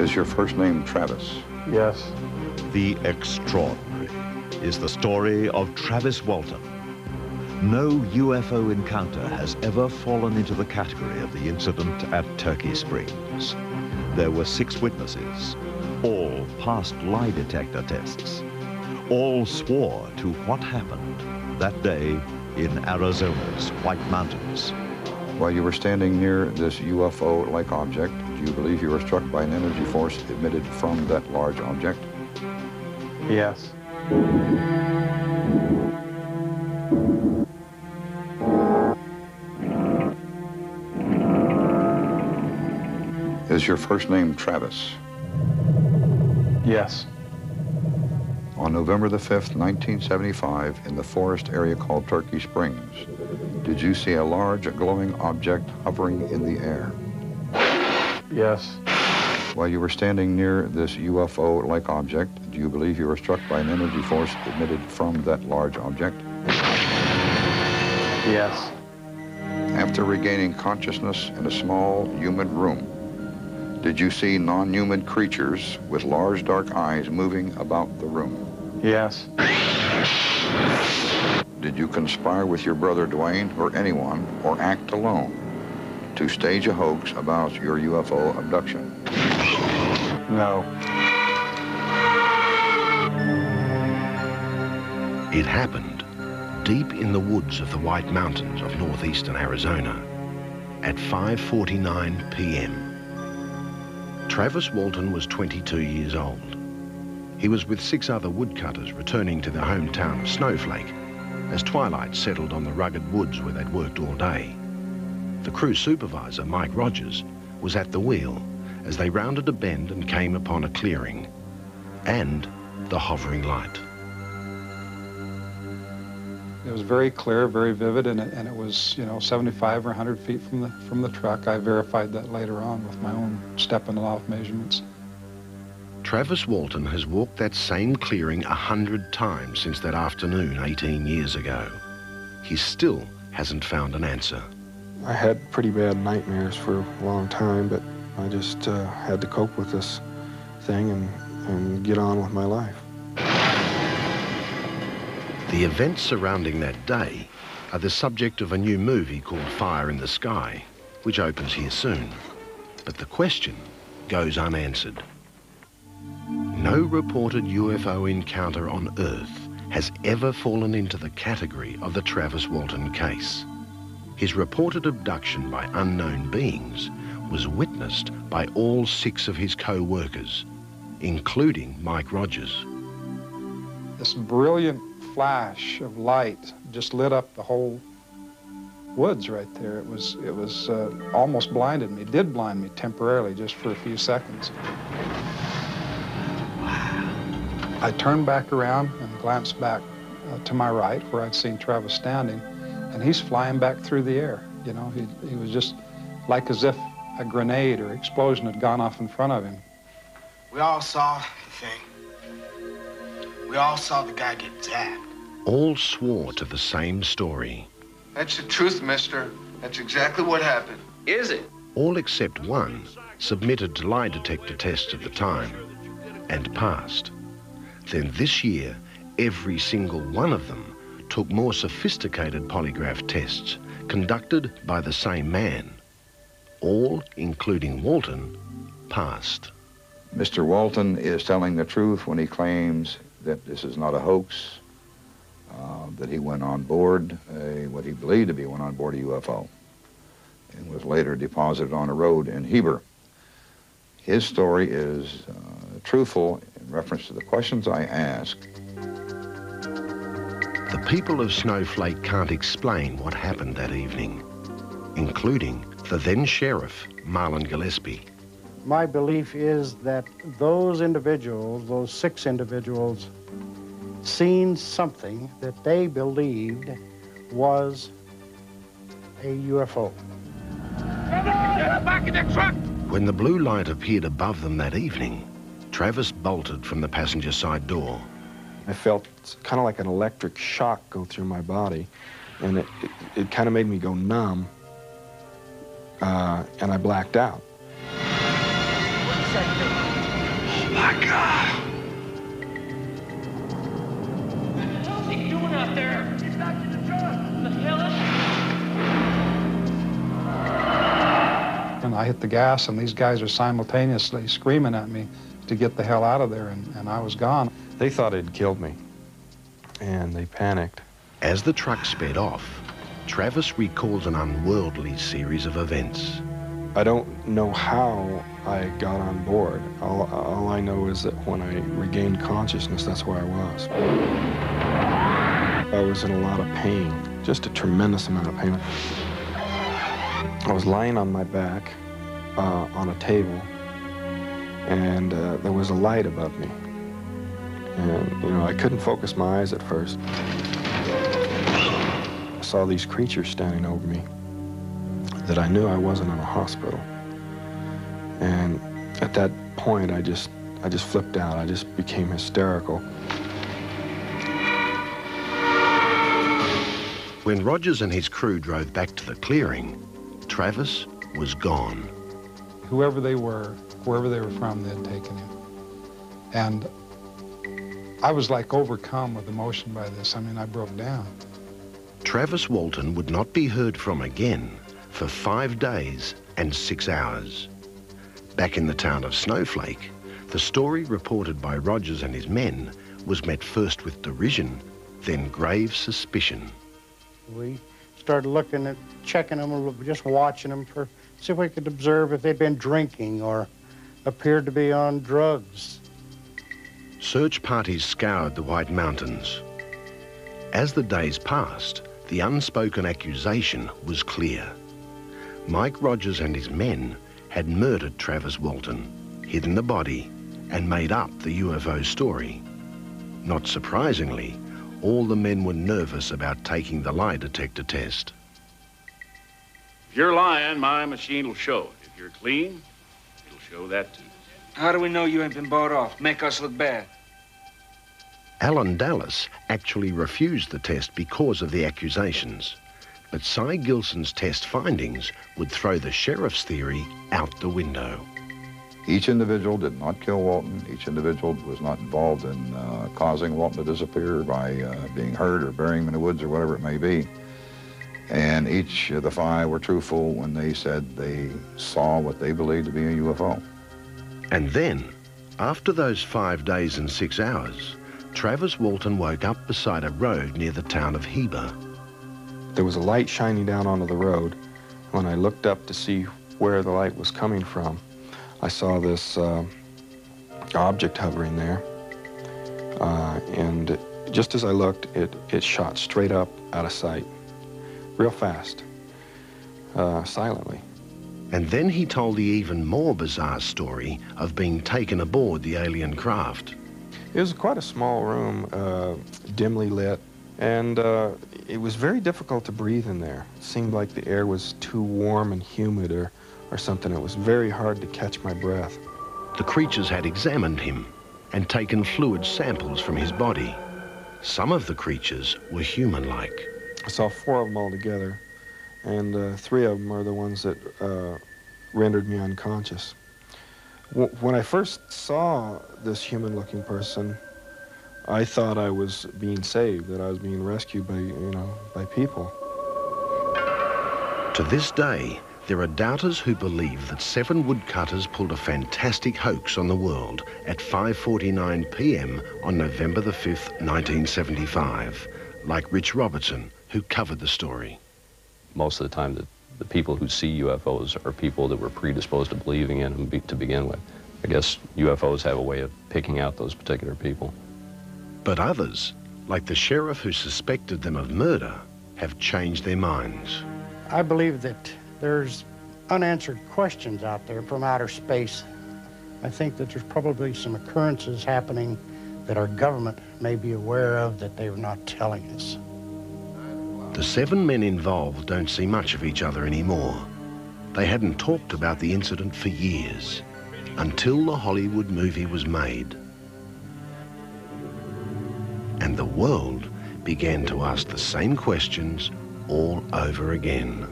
Is your first name Travis? Yes. The extraordinary is the story of Travis Walton. No UFO encounter has ever fallen into the category of the incident at Turkey Springs. There were 6 witnesses, all passed lie detector tests. All swore to what happened that day in Arizona's White Mountains. While you were standing near this UFO-like object, do you believe you were struck by an energy force emitted from that large object? Yes. Is your first name Travis? Yes. On November the 5th, 1975, in the forest area called Turkey Springs, did you see a large glowing object hovering in the air? Yes. While you were standing near this UFO-like object, do you believe you were struck by an energy force emitted from that large object? Yes. After regaining consciousness in a small, humid room, did you see non-human creatures with large dark eyes moving about the room? Yes. Did you conspire with your brother Dwayne or anyone, or act alone, to stage a hoax about your UFO abduction? No. It happened deep in the woods of the White Mountains of northeastern Arizona at 5:49 p.m. Travis Walton was 22 years old. He was with 6 other woodcutters returning to their hometown of Snowflake as twilight settled on the rugged woods where they'd worked all day. The crew supervisor, Mike Rogers, was at the wheel as they rounded a bend and came upon a clearing and the hovering light. It was very clear, very vivid, and it was, 75 or 100 feet from the truck. I verified that later on with my own step and loft measurements. Travis Walton has walked that same clearing 100 times since that afternoon 18 years ago. He still hasn't found an answer. I had pretty bad nightmares for a long time, but I just had to cope with this thing and get on with my life. The events surrounding that day are the subject of a new movie called Fire in the Sky, which opens here soon. But the question goes unanswered. No reported UFO encounter on Earth has ever fallen into the category of the Travis Walton case. His reported abduction by unknown beings was witnessed by all 6 of his co-workers, including Mike Rogers. This brilliant flash of light just lit up the whole woods right there. It was almost blinded me. It did blind me temporarily, just for a few seconds. I turned back around and glanced back to my right, where I'd seen Travis standing, and he's flying back through the air. He was just like as if a grenade or explosion had gone off in front of him. We all saw the thing. We all saw the guy get zapped. All swore to the same story. That's the truth, mister. That's exactly what happened. Is it? All except one submitted to lie detector tests at the time and passed. Then this year, every single one of them took more sophisticated polygraph tests conducted by the same man. All, including Walton, passed. Mr. Walton is telling the truth when he claims that this is not a hoax, that he went on board what he believed to be went on board a UFO and was later deposited on a road in Heber. His story is truthful in reference to the questions I asked. The people of Snowflake can't explain what happened that evening, including the then sheriff, Marlon Gillespie. My belief is that those individuals, those 6 individuals, seen something that they believed was a UFO. Get back in the truck! When the blue light appeared above them that evening, Travis bolted from the passenger side door. I felt kind of like an electric shock go through my body, and it kind of made me go numb, and I blacked out. What's that thing? my God! What's he doing out there? Get back to the truck. The hell is And I hit the gas, and these guys are simultaneously screaming at me to get the hell out of there, and I was gone. They thought it had killed me, and they panicked. As the truck sped off, Travis recalls an unworldly series of events. I don't know how I got on board. All I know is that when I regained consciousness, that's where I was. I was in a lot of pain, just a tremendous amount of pain. I was lying on my back on a table, and there was a light above me. And, you know, I couldn't focus my eyes at first. I saw these creatures standing over me that I knew I wasn't in a hospital. And at that point, I just flipped out. I just became hysterical. When Rogers and his crew drove back to the clearing, Travis was gone. Whoever they were, wherever they were from, they had taken him. And I was like overcome with emotion by this. I mean, I broke down. Travis Walton would not be heard from again for 5 days and 6 hours. Back in the town of Snowflake, the story reported by Rogers and his men was met first with derision, then grave suspicion. We started looking at, checking them, just watching them for, see if we could observe if they'd been drinking or appeared to be on drugs. Search parties scoured the White Mountains. As the days passed, the unspoken accusation was clear. Mike Rogers and his men had murdered Travis Walton, hidden the body, and made up the UFO story. Not surprisingly, all the men were nervous about taking the lie detector test. If you're lying, my machine will show it. If you're clean, it'll show that too. How do we know you ain't been bought off? Make us look bad. Alan Dallas actually refused the test because of the accusations. But Cy Gilson's test findings would throw the sheriff's theory out the window. Each individual did not kill Walton. Each individual was not involved in causing Walton to disappear by being hurt or burying him in the woods or whatever it may be. And each of the 5 were truthful when they said they saw what they believed to be a UFO. And then, after those 5 days and 6 hours, Travis Walton woke up beside a road near the town of Heber. There was a light shining down onto the road. When I looked up to see where the light was coming from, I saw this object hovering there. And just as I looked, it shot straight up out of sight, real fast, silently. And then he told the even more bizarre story of being taken aboard the alien craft. It was quite a small room, dimly lit, and it was very difficult to breathe in there. It seemed like the air was too warm and humid or something. It was very hard to catch my breath. The creatures had examined him and taken fluid samples from his body. Some of the creatures were human-like. I saw 4 of them all together, and 3 of them are the ones that rendered me unconscious. When I first saw this human-looking person, I thought I was being saved, that I was being rescued by people. To this day, there are doubters who believe that 7 woodcutters pulled a fantastic hoax on the world at 5:49 p.m. on November the 5th, 1975, like Rich Robertson, who covered the story. Most of the time, the people who see UFOs are people that were predisposed to believing in them to begin with. I guess UFOs have a way of picking out those particular people. But others, like the sheriff who suspected them of murder, have changed their minds. I believe that there's unanswered questions out there from outer space. I think that there's probably some occurrences happening that our government may be aware of that they're not telling us. The 7 men involved don't see much of each other anymore. They hadn't talked about the incident for years, until the Hollywood movie was made. And the world began to ask the same questions all over again.